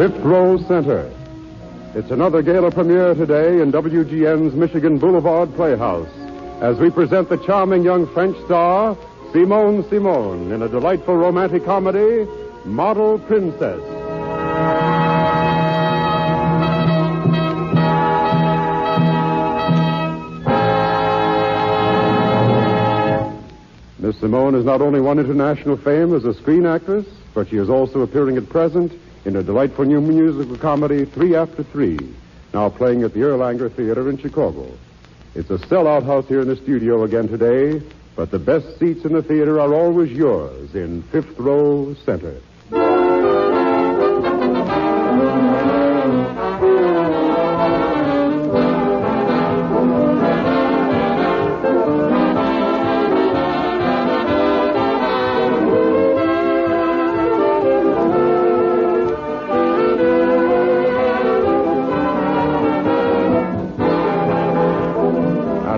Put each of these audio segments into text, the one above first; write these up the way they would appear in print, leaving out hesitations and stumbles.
Fifth Row Center. It's another gala premiere today in WGN's Michigan Boulevard Playhouse as we present the charming young French star, Simone Simon, in a delightful romantic comedy, Model Princess. Miss Simone has not only won international fame as a screen actress, but she is also appearing at present in a delightful new musical comedy, 3 After 3, now playing at the Erlanger Theater in Chicago. It's a sellout house here in the studio again today, but the best seats in the theater are always yours in Fifth Row Center.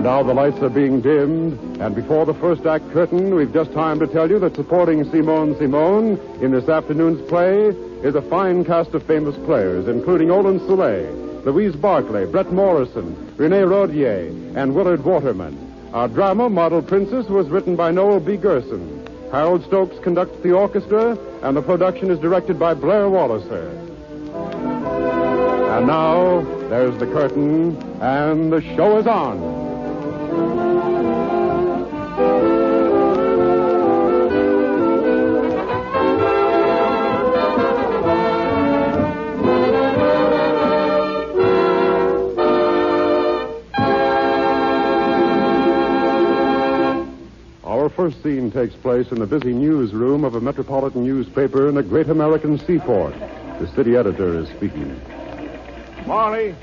Now the lights are being dimmed, and before the first act curtain, we've just time to tell you that supporting Simone Simon in this afternoon's play is a fine cast of famous players, including Olin Soule, Louise Barclay, Brett Morrison, Renee Rodier, and Willard Waterman. Our drama, Model Princess, was written by Noel B. Gerson. Harold Stokes conducts the orchestra, and the production is directed by Blair Walliser. And now, there's the curtain, and the show is on. Our first scene takes place in the busy newsroom of a metropolitan newspaper in the great American seaport. The city editor is speaking. Marley.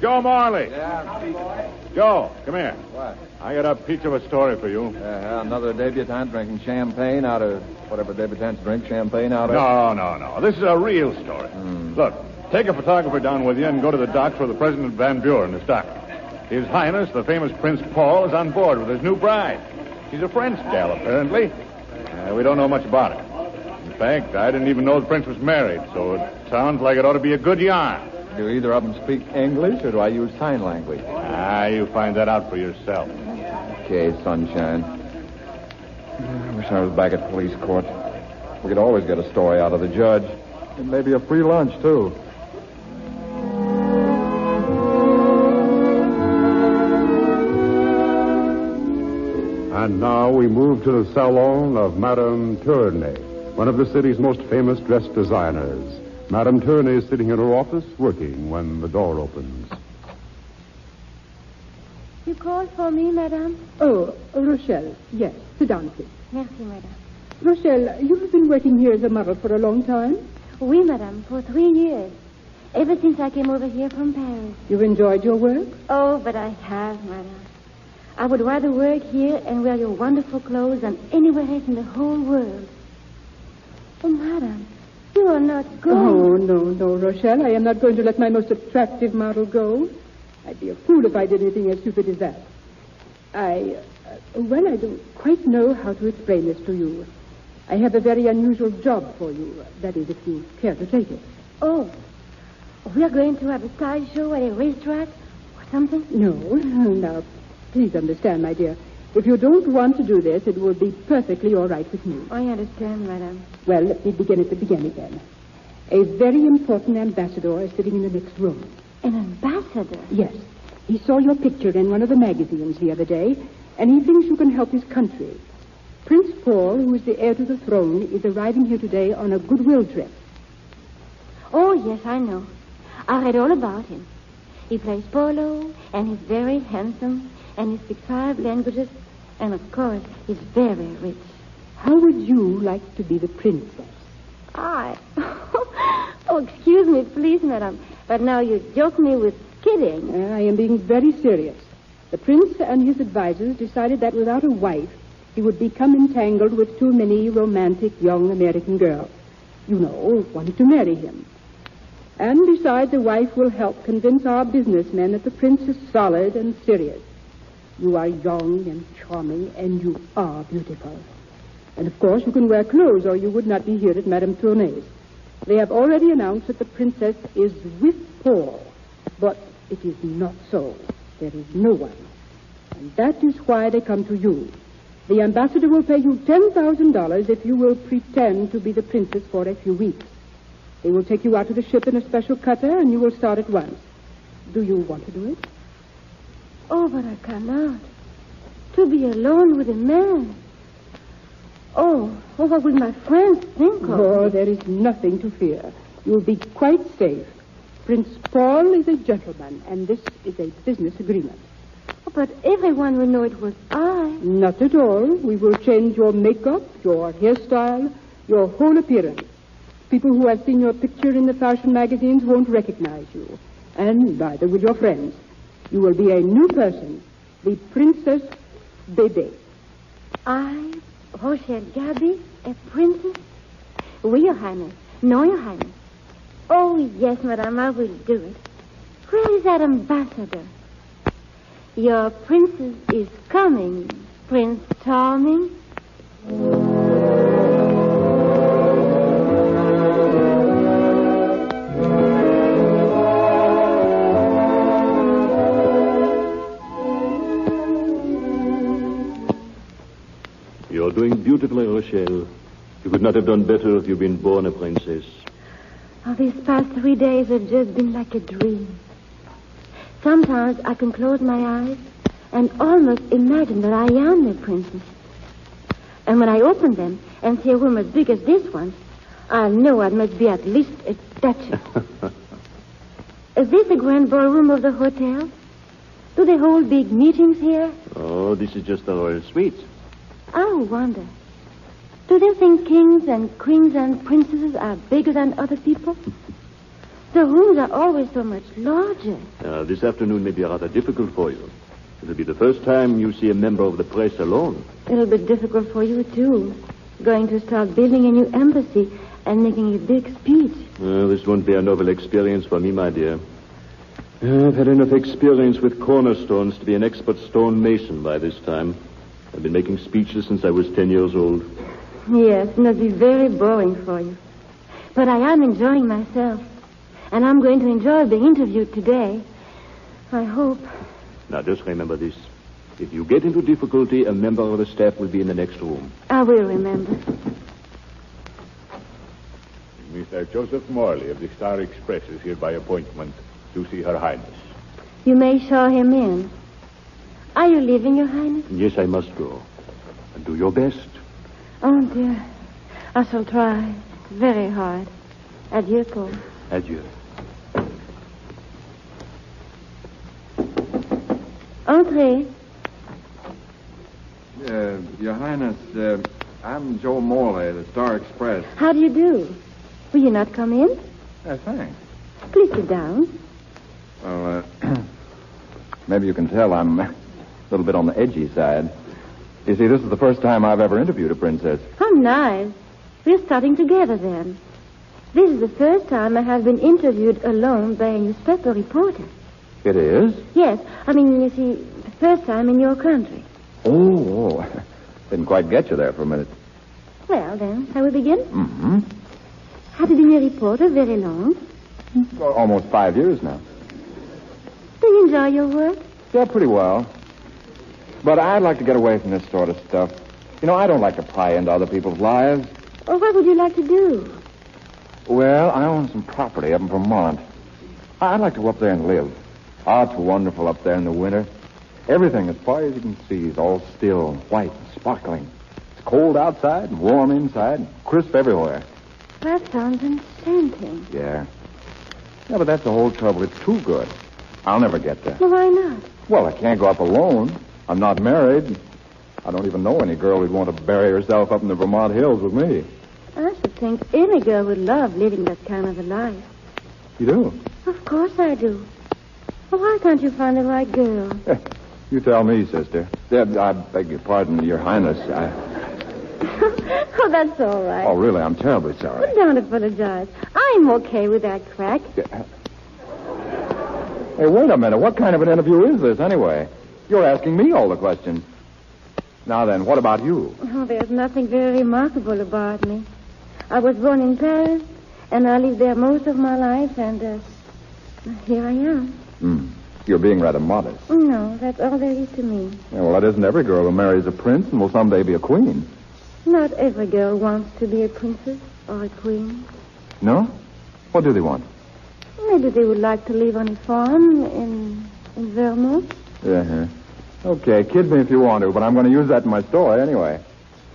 Joe Marley. Yeah. Joe, come here. What? I got a peach of a story for you. Another debutante drinking champagne out of whatever debutantes drink champagne out of. No. This is a real story. Look, take a photographer down with you and go to the docks where the President Van Buren is docking. His Highness, the famous Prince Paul, is on board with his new bride. She's a French gal, apparently. We don't know much about it. In fact, I didn't even know the prince was married, so it sounds like it ought to be a good yarn. Do either of them speak English, or do I use sign language? You find that out for yourself. Okay, sunshine. I wish I was back at police court. We could always get a story out of the judge. And maybe a free lunch, too. And now we move to the salon of Madame Tournay, one of the city's most famous dress designers. Madame Tournay is sitting in her office working when the door opens. You called for me, madame? Oh, Rochelle. Yes. Sit down, please. Merci, madame. Rochelle, you have been working here as a model for a long time? Oui, madame, for 3 years. Ever since I came over here from Paris. You've enjoyed your work? Oh, but I have, madame. I would rather work here and wear your wonderful clothes than anywhere else in the whole world. Oh, madame, you are not going. Oh, no, Rochelle. I am not going to let my most attractive model go. I'd be a fool if I did anything as stupid as that. I don't quite know how to explain this to you. I have a very unusual job for you. That is, if you care to take it. Oh, we are going to have a sideshow at a racetrack or something? No. Now, please understand, my dear. If you don't want to do this, it will be perfectly all right with me. I understand, madame. Well, let me begin at the beginning then. A very important ambassador is sitting in the next room. An ambassador? Yes. He saw your picture in one of the magazines the other day, and he thinks you can help his country. Prince Paul, who is the heir to the throne, is arriving here today on a goodwill trip. Oh, yes, I know. I read all about him. He plays polo, and he's very handsome, and he speaks 5 languages, and, of course, he's very rich. How would you like to be the princess? I? Oh, excuse me, please, madame. But now you joke me with kidding. I am being very serious. The prince and his advisors decided that without a wife, he would become entangled with too many romantic young American girls. You know, wanting to marry him. And besides, a wife will help convince our businessmen that the prince is solid and serious. You are young and charming, and you are beautiful. And, of course, you can wear clothes, or you would not be here at Madame Tournay's. They have already announced that the princess is with Paul. But it is not so. There is no one. And that is why they come to you. The ambassador will pay you $10,000 if you will pretend to be the princess for a few weeks. They will take you out to the ship in a special cutter, and you will start at once. Do you want to do it? Oh, but I cannot. To be alone with a man. Oh, what will my friends think of? Oh, there is nothing to fear. You will be quite safe. Prince Paul is a gentleman, and this is a business agreement. Oh, but everyone will know it was I. Not at all. We will change your makeup, your hairstyle, your whole appearance. People who have seen your picture in the fashion magazines won't recognize you. And neither will your friends. You will be a new person, the Princess Bébé. I, Rochelle Gaby, a princess? Oui, Your Highness. No, Your Highness. Oh, yes, Madame, I will do it. Where is that ambassador? Your princess is coming, Prince Charming. You're doing beautifully, Rochelle. You could not have done better if you'd been born a princess. Oh, these past 3 days have just been like a dream. Sometimes I can close my eyes and almost imagine that I am a princess. And when I open them and see a room as big as this one, I know I must be at least a duchess. Is this the grand ballroom of the hotel? Do they hold big meetings here? Oh, this is just the royal suite. I wonder. Do they think kings and queens and princesses are bigger than other people? The rooms are always so much larger. This afternoon may be rather difficult for you. It'll be the first time you see a member of the press alone. It'll be difficult for you, too. Going to start building a new embassy and making a big speech. This won't be a novel experience for me, my dear. I've had enough experience with cornerstones to be an expert stonemason by this time. I've been making speeches since I was 10 years old. Yes, and it'll be very boring for you. But I am enjoying myself. And I'm going to enjoy being interviewed today. I hope. Now, just remember this. If you get into difficulty, a member of the staff will be in the next room. I will remember. Mr. Joseph Morley of the Star Express is here by appointment to see Her Highness. You may show him in. Are you leaving, Your Highness? Yes, I must go. And do your best. Oh, dear. I shall try very hard. Adieu, Paul. Adieu. Entrez. Your Highness, I'm Joe Morley, the Star Express. How do you do? Will you not come in? Thanks. Please sit down. Well, maybe you can tell I'm a little bit on the edgy side. You see, this is the first time I've ever interviewed a princess. How nice. We're starting together then. This is the first time I have been interviewed alone by a newspaper reporter. It is? Yes. I mean, you see, the first time in your country. Oh. Didn't quite get you there for a minute. Well, then, shall we begin? Mm-hmm. Have you been a reporter very long? Well, almost 5 years now. Do you enjoy your work? Yeah, pretty well. But I'd like to get away from this sort of stuff. You know, I don't like to pry into other people's lives. Or what would you like to do? Well, I own some property up in Vermont. I'd like to go up there and live. Oh, it's wonderful up there in the winter. Everything, as far as you can see, is all still, white, and sparkling. It's cold outside and warm inside, and crisp everywhere. That sounds enchanting. Yeah. Yeah, but that's the whole trouble. It's too good. I'll never get there. Well, why not? Well, I can't go up alone. I'm not married. I don't even know any girl who'd want to bury herself up in the Vermont hills with me. I should think any girl would love living that kind of a life. You do? Of course I do. Well, why can't you find the right girl? You tell me, sister. I beg your pardon, Your Highness. Oh, that's all right. Oh, really, I'm terribly sorry. Don't apologize. I'm okay with that crack. Hey, wait a minute. What kind of an interview is this, anyway? You're asking me all the questions. Now then, what about you? Oh, there's nothing very remarkable about me. I was born in Paris, And I lived there most of my life, and here I am. You're being rather modest. No, that's all there is to me. Yeah, well, that isn't every girl who marries a prince and will someday be a queen. Not every girl wants to be a princess or a queen. No? What do they want? Maybe they would like to live on a farm in Vermont. Yeah. Okay, kid me if you want to, but I'm going to use that in my story anyway.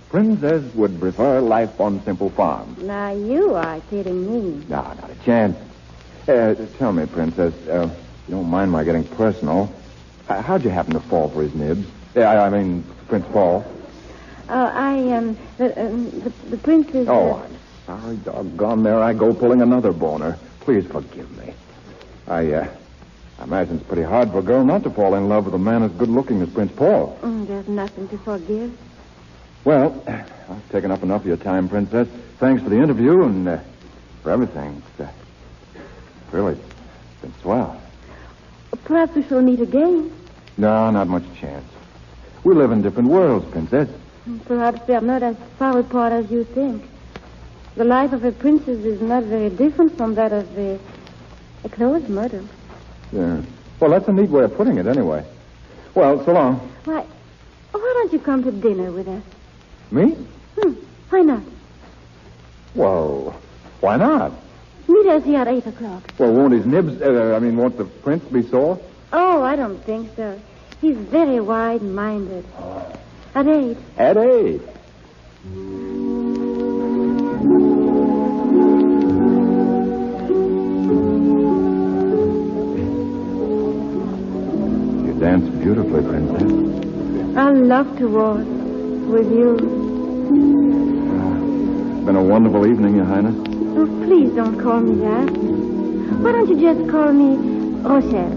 Princess would prefer life on simple farms. Now, you are kidding me. No, not a chance. Tell me, Princess, you don't mind my getting personal. How'd you happen to fall for his nibs? I mean, Prince Paul. The prince is... Oh, I'm sorry, doggone. There I go pulling another boner. Please forgive me. I imagine it's pretty hard for a girl not to fall in love with a man as good-looking as Prince Paul. There's nothing to forgive. Well, I've taken up enough of your time, Princess. Thanks for the interview and for everything. It's really been swell. Perhaps we shall meet again. No, not much chance. We live in different worlds, Princess. Perhaps we are not as far apart as you think. The life of a princess is not very different from that of a close mother. Yeah. Well, that's a neat way of putting it, anyway. Well, so long. Why don't you come to dinner with us? Me? Why not? Well, why not? Meet us here at 8 o'clock. Well, won't his nibs, won't the prince be sore? Oh, I don't think so. He's very wide-minded. At 8. At 8. You dance beautifully, Princess. I love to waltz with you. It's been a wonderful evening, Your Highness. Oh, please don't call me that. Why don't you just call me Rochelle?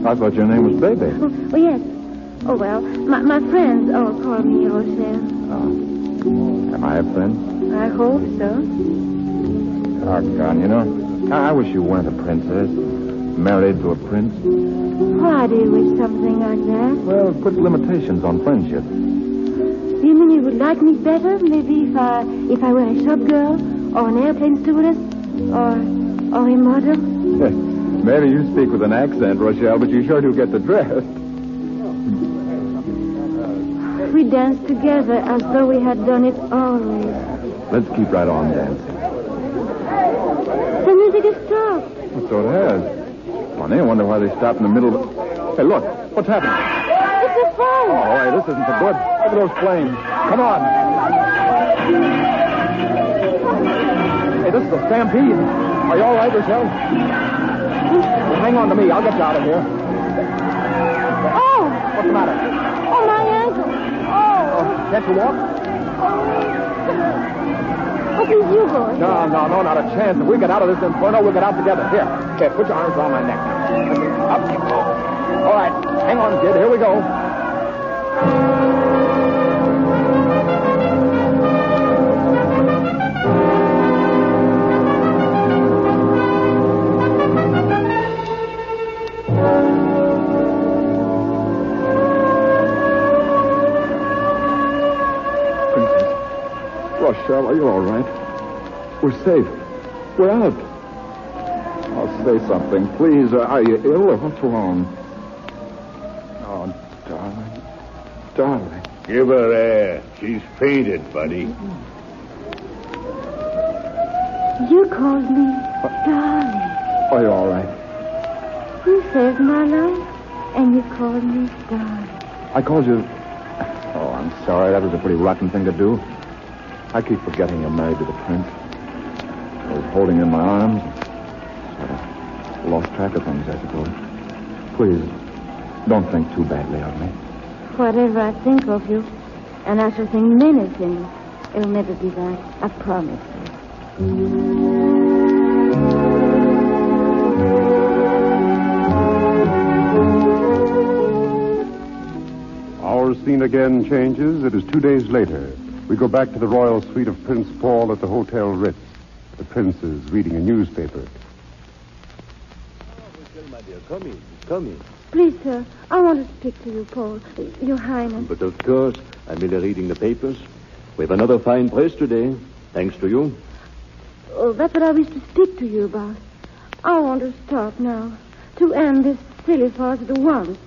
I thought your name was Baby. Oh, yes. Oh, well, my friends all call me Rochelle. Oh. Am I a friend? I hope so. Doggone, you know, I wish you weren't a princess. Married to a prince. Why do you wish something like that? Well, it puts limitations on friendship. You mean you would like me better, maybe if I were a shop girl, or an airplane stewardess, or a model? Maybe you speak with an accent, Rochelle, but you sure do get the dress. We danced together as though we had done it always. Let's keep right on dancing. The music has stopped. So it has. Funny, I wonder why they stopped in the middle of... Hey, look, what's happening? It's a fire. Oh, hey, this isn't so good. Look at those flames. Come on. Hey, this is a stampede. Are you all right, Rochelle? Hang on to me. I'll get you out of here. Oh! What's the matter? Oh, my ankle. Oh. Can't you walk? Oh, please, you go. No, not a chance. If we get out of this inferno, we'll get out together. Here, put your arms around my neck. Up. All right, hang on, kid. Here we go. Rochelle, are you all right? We're safe. We're out. Oh, say something, please. Are you ill or what's wrong? Oh, darling. Darling. Give her air. She's fainted, buddy. You called me darling. Are you all right? You saved my life, and you called me darling. I called you... Oh, I'm sorry. That was a pretty rotten thing to do. I keep forgetting you're married to the prince. I was holding you in my arms. Sort of lost track of things, I suppose. Please, don't think too badly of me. Whatever I think of you, and I shall think many things, it'll never be that. I promise you. Our scene again changes. It is 2 days later. We go back to the royal suite of Prince Paul at the Hotel Ritz. The prince is reading a newspaper. My dear, come in. Please, sir, I want to speak to you, Paul. Your Highness. But of course, I'm merely reading the papers. We have another fine press today, thanks to you. Oh, that's what I wish to speak to you about. I want to stop now. To end this silly farce at once.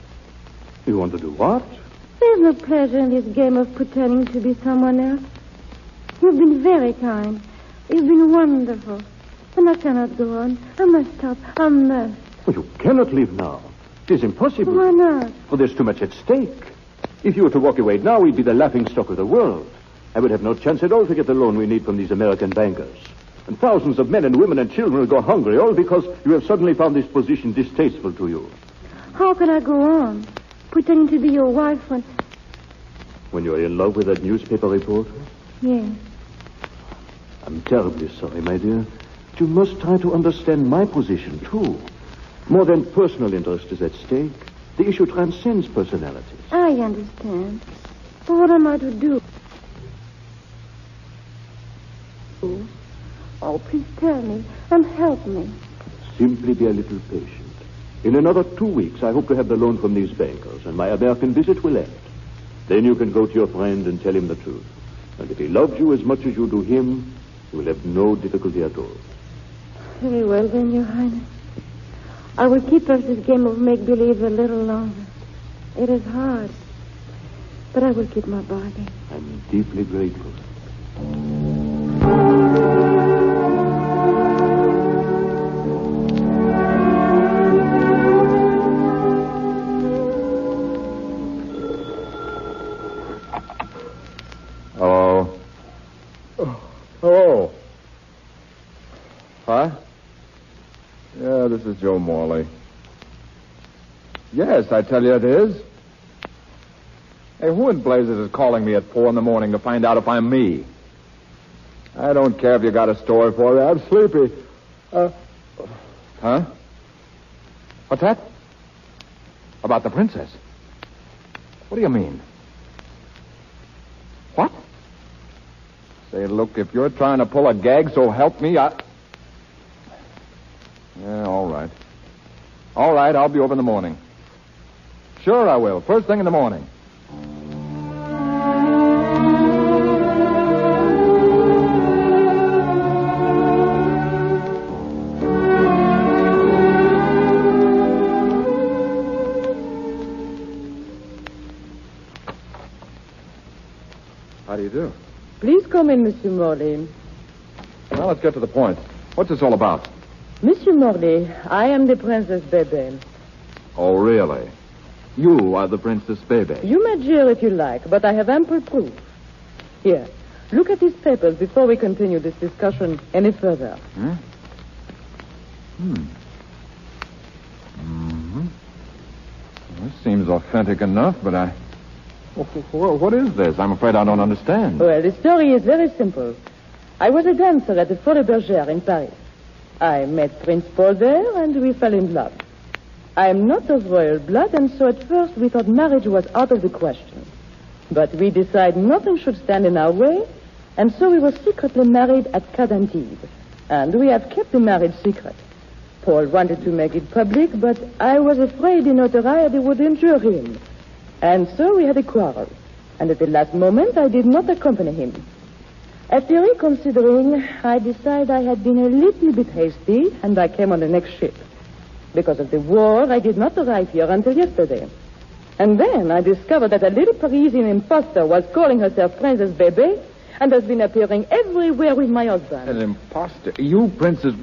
You want to do what? There's no pleasure in this game of pretending to be someone else. You've been very kind. You've been wonderful. And I cannot go on. I must stop. I must. Well, you cannot leave now. It is impossible. Why not? For there's too much at stake. If you were to walk away now, we'd be the laughingstock of the world. I would have no chance at all to get the loan we need from these American bankers. And thousands of men and women and children will go hungry, all because you have suddenly found this position distasteful to you. How can I go on? Pretending to be your wife When you're in love with that newspaper reporter? Yes. I'm terribly sorry, my dear. But you must try to understand my position, too. More than personal interest is at stake. The issue transcends personalities. I understand. But what am I to do? Oh, please tell me and help me. Simply be a little patient. In another 2 weeks, I hope to have the loan from these bankers, and my American visit will end. Then you can go to your friend and tell him the truth. And if he loves you as much as you do him, you will have no difficulty at all. Very well, then, Your Highness. I will keep up this game of make-believe a little longer. It is hard, but I will keep my bargain. I'm deeply grateful. Hello? Hello? Huh? Yeah, this is Joe Morley. Yes, I tell you it is. Hey, who in blazes is calling me at 4 a.m. to find out if I'm me? I don't care if you got a story for me. I'm sleepy. Huh? What's that? About the princess? What do you mean? What? Say, look, if you're trying to pull a gag, so help me, Yeah, all right. All right, I'll be over in the morning. Sure I will. First thing in the morning. How do you do? Please come in, Monsieur Morley. Well, let's get to the point. What's this all about? Monsieur Morley, I am the Princess Bébé. Oh, really? You are the Princess Bébé. You may jeer if you like, but I have ample proof. Here, look at these papers before we continue this discussion any further. This seems authentic enough, but what is this? I'm afraid I don't understand. Well, the story is very simple. I was a dancer at the Folies Bergère in Paris. I met Prince Paul there, and we fell in love. I am not of royal blood, and so at first we thought marriage was out of the question. But we decided nothing should stand in our way, and so we were secretly married at Cadantibes. And we have kept the marriage secret. Paul wanted to make it public, but I was afraid the notoriety would injure him. And so we had a quarrel. And at the last moment, I did not accompany him. After reconsidering, I decided I had been a little bit hasty, and I came on the next ship. Because of the war, I did not arrive here until yesterday. And then I discovered that a little Parisian imposter was calling herself Princess Bébé and has been appearing everywhere with my husband. An imposter? You, Princess...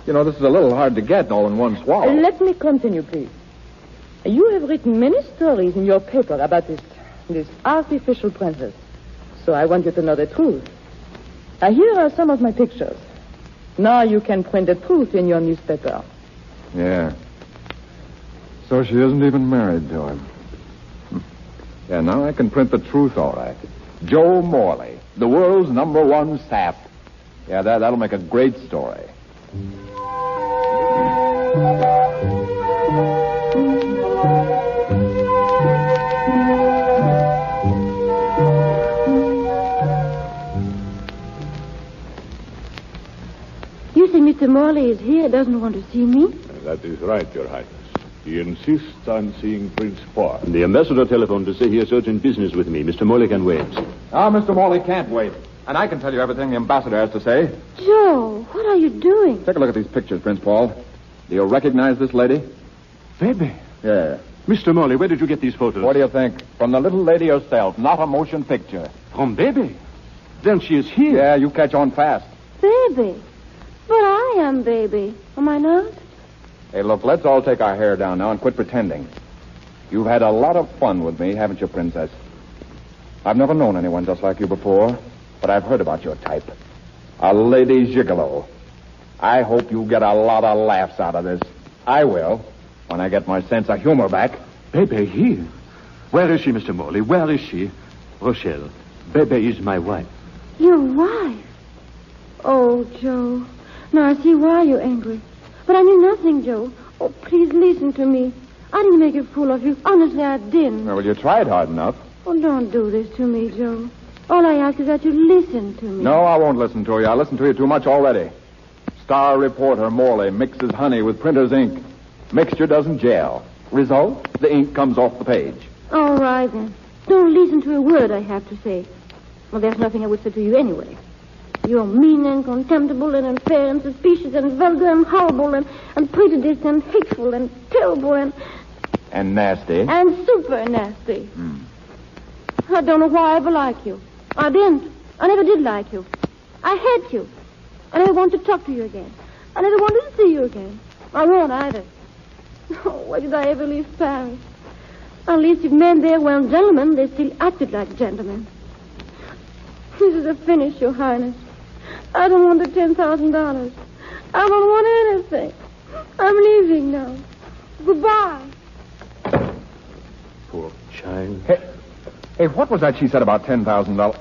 You know, this is a little hard to get all in one swallow. Let me continue, please. You have written many stories in your paper about this artificial princess. So I want you to know the truth. Here are some of my pictures. Now you can print the truth in your newspaper. Yeah. So she isn't even married to him. Yeah, now I can print the truth all right. Joe Morley, the world's #1 sap. Yeah, that'll make a great story. You say Mr. Morley is here, doesn't want to see me? That is right, Your Highness. He insists on seeing Prince Paul. The ambassador telephoned to say he has urgent business with me. Mr. Morley can wait. Mr. Morley can't wait. And I can tell you everything the ambassador has to say. Joe, what are you doing? Take a look at these pictures, Prince Paul. Do you recognize this lady? Baby. Yeah. Mr. Morley, where did you get these photos? What do you think? From the little lady herself, not a motion picture. From Baby? Then she is here. Yeah, you catch on fast. Baby. But I am Baby. Am I not? Hey, look, let's all take our hair down now and quit pretending. You've had a lot of fun with me, haven't you, Princess? I've never known anyone just like you before, but I've heard about your type. A lady gigolo. I hope you get a lot of laughs out of this. I will, when I get my sense of humor back. Bebe here? Where is she, Mr. Morley? Where is she? Rochelle, Bebe is my wife. Your wife? Oh, Joe. Now I see why you're angry. But I knew nothing, Joe. Oh, please listen to me. I didn't make a fool of you. Honestly, I didn't. Well, you tried hard enough. Oh, don't do this to me, Joe. All I ask is that you listen to me. No, I won't listen to you. I listened to you too much already. Star reporter Morley mixes honey with printer's ink. Mixture doesn't gel. Result, the ink comes off the page. All right, then. Don't listen to a word I have to say. Well, there's nothing I would say to you anyway. You're mean and contemptible and unfair and suspicious and vulgar and horrible and prejudiced and hateful and terrible and nasty. And super nasty. I don't know why I ever liked you. I didn't. I never did like you. I hate you. I never want to talk to you again. I never wanted to see you again. I won't either. Oh, why did I ever leave Paris? At least if men there weren't gentlemen, they still acted like gentlemen. This is a finish, Your Highness. I don't want the $10,000. I don't want anything. I'm leaving now. Goodbye. Poor child. Hey, what was that she said about $10,000?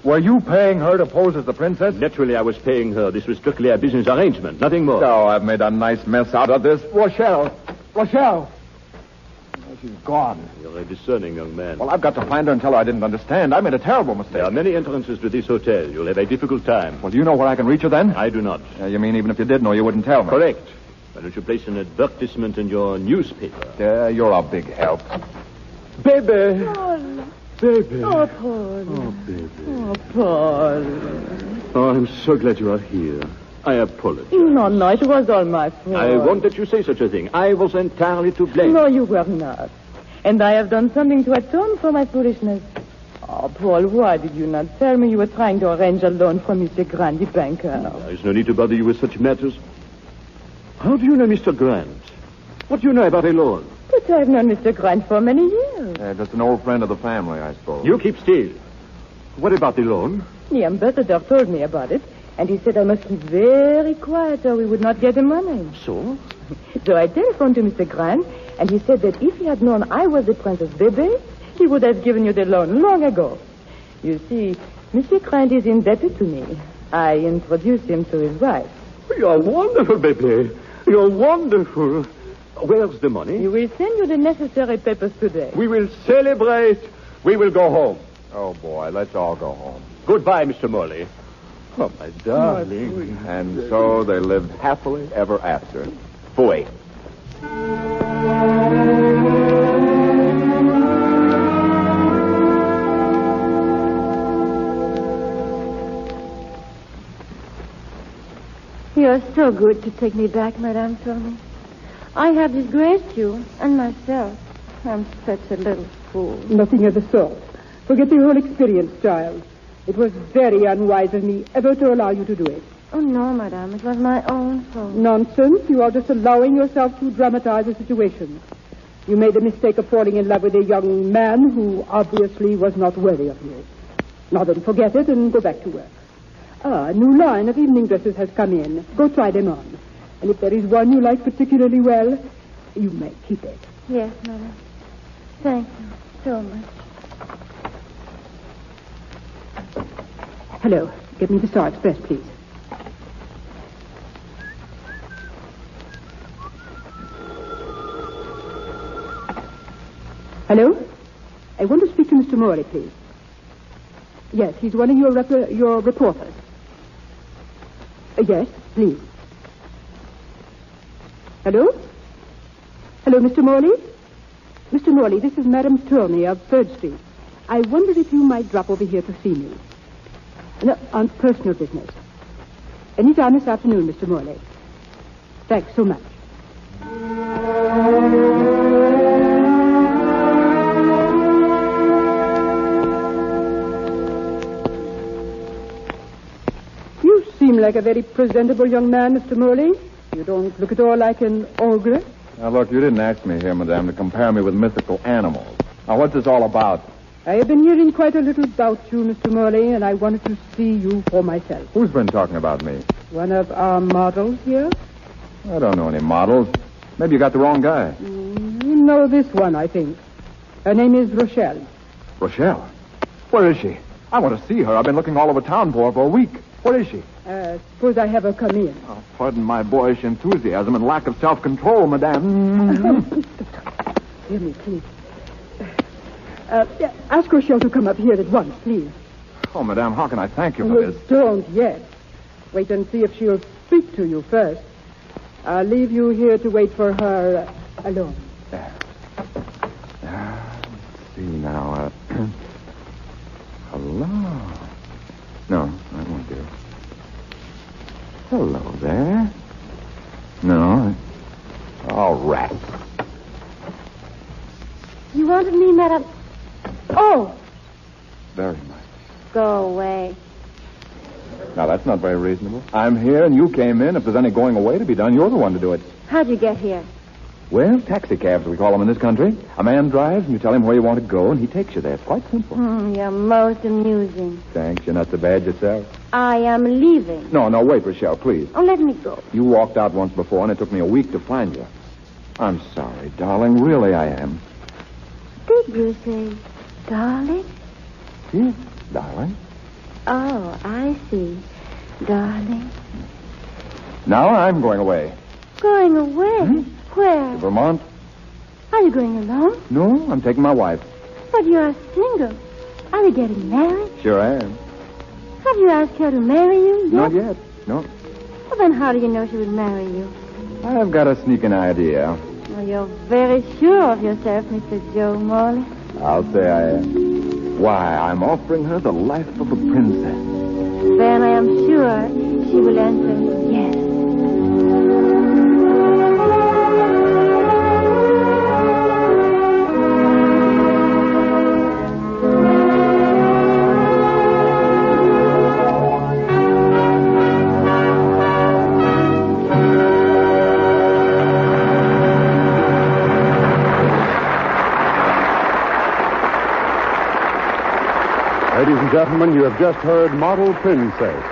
Were you paying her to pose as the princess? Naturally, I was paying her. This was strictly a business arrangement, nothing more. Oh, I've made a nice mess out of this. Rochelle! Oh, she's gone. You're a discerning young man. Well, I've got to find her and tell her I didn't understand. I made a terrible mistake. There are many entrances to this hotel. You'll have a difficult time. Well, do you know where I can reach her then? I do not. You mean even if you did know, you wouldn't tell me? Correct. Why don't you place an advertisement in your newspaper? You're a big help. Baby! Paul. Baby. Oh, Paul. Oh, baby. Oh, Paul. Oh, I'm so glad you are here. I apologize. No, it was all my fault. I won't let you say such a thing. I was entirely to blame. No, you were not. And I have done something to atone for my foolishness. Oh, Paul, why did you not tell me you were trying to arrange a loan for Mr. Grant, the banker? There's no need to bother you with such matters. How do you know Mr. Grant? What do you know about a loan? But I've known Mr. Grant for many years. Just an old friend of the family, I suppose. You keep still. What about the loan? The ambassador told me about it, and he said I must keep very quiet or we would not get the money. So? So I telephoned to Mr. Grant, and he said that if he had known I was the Princess Bebe, he would have given you the loan long ago. You see, Mr. Grant is indebted to me. I introduced him to his wife. You're wonderful, Bebe. You're wonderful. Where's the money? He will send you the necessary papers today. We will celebrate. We will go home. Oh, boy, let's all go home. Goodbye, Mr. Morley. Oh, my darling. And so they lived happily ever after. Fooey. You're so good to take me back, Madame Tony. I have disgraced you and myself. I'm such a little fool. Nothing of the sort. Forget the whole experience, child. It was very unwise of me ever to allow you to do it. Oh, no, Madame. It was my own fault. Nonsense. You are just allowing yourself to dramatize the situation. You made the mistake of falling in love with a young man who obviously was not worthy of you. Now then, forget it and go back to work. A new line of evening dresses has come in. Go try them on. And if there is one you like particularly well, you may keep it. Yes, Madame. Thank you so much. Hello. Get me the Star Express, please. Hello? I want to speak to Mr. Morley, please. Yes, he's one of your reporters. Yes, please. Hello? Hello, Mr. Morley? Mr. Morley, this is Madame Turney of 3rd Street. I wondered if you might drop over here to see me. No, on personal business. Any time this afternoon, Mr. Morley. Thanks so much. You seem like a very presentable young man, Mr. Morley. You don't look at all like an ogre. Now, look, you didn't ask me here, madame, to compare me with mythical animals. Now, what's this all about? I have been hearing quite a little about you, Mr. Morley, and I wanted to see you for myself. Who's been talking about me? One of our models here? I don't know any models. Maybe you got the wrong guy. You know this one, I think. Her name is Rochelle. Rochelle? Where is she? I want to see her. I've been looking all over town for her for a week. Where is she? Suppose I have her come in. Oh, pardon my boyish enthusiasm and lack of self-control, madame. Hear me, please. Ask Rochelle to come up here at once, please. Oh, madame, how can I thank you for this? Don't yet. Wait and see if she'll speak to you first. I'll leave you here to wait for her alone. Let's see now. Hello. No, that won't do. Hello there. No. All right. You wanted me, madam? Oh, Very much. go away. Now, that's not very reasonable. I'm here and you came in. If there's any going away to be done, you're the one to do it. How'd you get here? Well, taxi cabs, we call them in this country. A man drives and you tell him where you want to go and he takes you there. It's quite simple. You're most amusing. Thanks. You're not so bad yourself. I am leaving. No, wait, Rochelle, please. Oh, let me go. You walked out once before and it took me a week to find you. I'm sorry, darling. Really, I am. Did you say darling? Yes, darling. Oh, I see. Darling. Now I'm going away. Going away? Where? To Vermont? Are you going alone? No, I'm taking my wife. But you're single. Are you getting married? Sure I am. Have you asked her to marry you yet? Not yet. No. Well, then how do you know she would marry you? I've got a sneaking idea. Well, you're very sure of yourself, Mr. Joe Morley. I'll say I am. Why, I'm offering her the life of a princess. Then I am sure she will answer yes. Ladies and gentlemen, you have just heard Model Princess,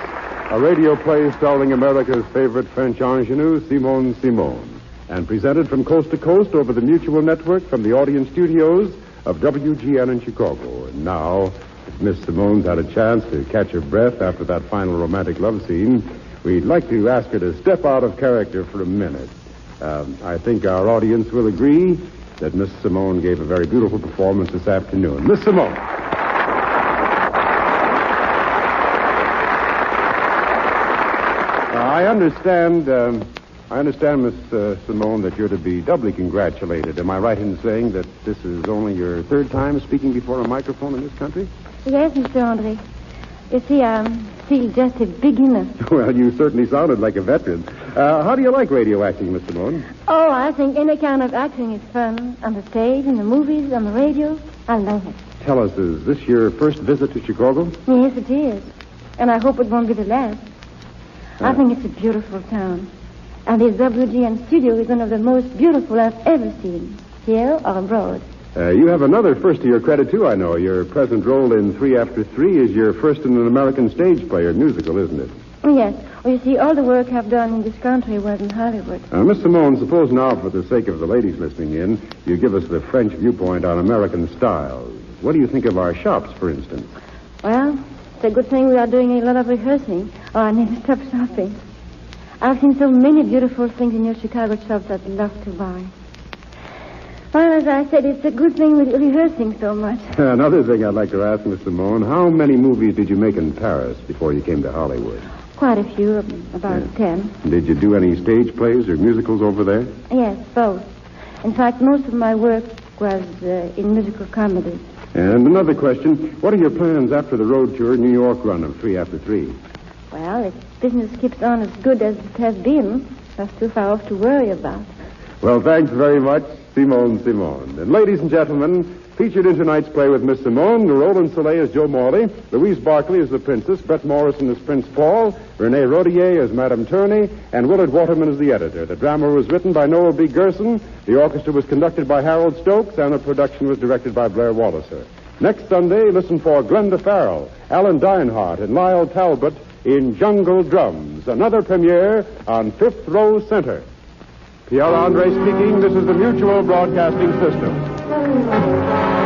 a radio play starring America's favorite French ingenue, Simone Simone, and presented from coast to coast over the Mutual Network from the audience studios of WGN in Chicago. And now, if Miss Simone's had a chance to catch her breath after that final romantic love scene, we'd like to ask her to step out of character for a minute. I think our audience will agree that Miss Simone gave a very beautiful performance this afternoon. Miss Simone. I understand, Miss Simone, that you're to be doubly congratulated. Am I right in saying that this is only your third time speaking before a microphone in this country? Yes, Mr. Andre. You see, I'm still just a beginner. Well, you certainly sounded like a veteran. How do you like radio acting, Miss Simone? Oh, I think any kind of acting is fun. On the stage, in the movies, on the radio. I love it. Tell us, is this your first visit to Chicago? Yes, it is. And I hope it won't be the last. I think it's a beautiful town. And this WGN studio is one of the most beautiful I've ever seen, here or abroad. You have another first to your credit, too, I know. Your present role in 3 After 3 is your first in an American stage play or musical, isn't it? Yes. Well, you see, all the work I've done in this country was in Hollywood. Miss Simone, suppose now, for the sake of the ladies listening in, you give us the French viewpoint on American styles. What do you think of our shops, for instance? Well, it's a good thing we are doing a lot of rehearsing, or I never stop shopping. I've seen so many beautiful things in your Chicago shops I'd love to buy. Well, as I said, it's a good thing we're rehearsing so much. Another thing I'd like to ask, Miss Simone, how many movies did you make in Paris before you came to Hollywood? Quite a few, about 10. Did you do any stage plays or musicals over there? Yes, both. In fact, most of my work was in musical comedies. And another question. What are your plans after the road tour New York run of 3 After 3? Well, if business keeps on as good as it has been, that's too far off to worry about. Well, thanks very much, Simone. And ladies and gentlemen, featured in tonight's play with Miss Simone, Roland Soleil as Joe Morley, Louise Barclay as the Princess, Brett Morrison as Prince Paul, Renee Rodier as Madame Turney, and Willard Waterman as the editor. The drama was written by Noel B. Gerson, the orchestra was conducted by Harold Stokes, and the production was directed by Blair Walliser. Next Sunday, listen for Glenda Farrell, Alan Dinehart, and Lyle Talbot in Jungle Drums, another premiere on Fifth Row Center. Pierre Andre speaking. This is the Mutual Broadcasting System.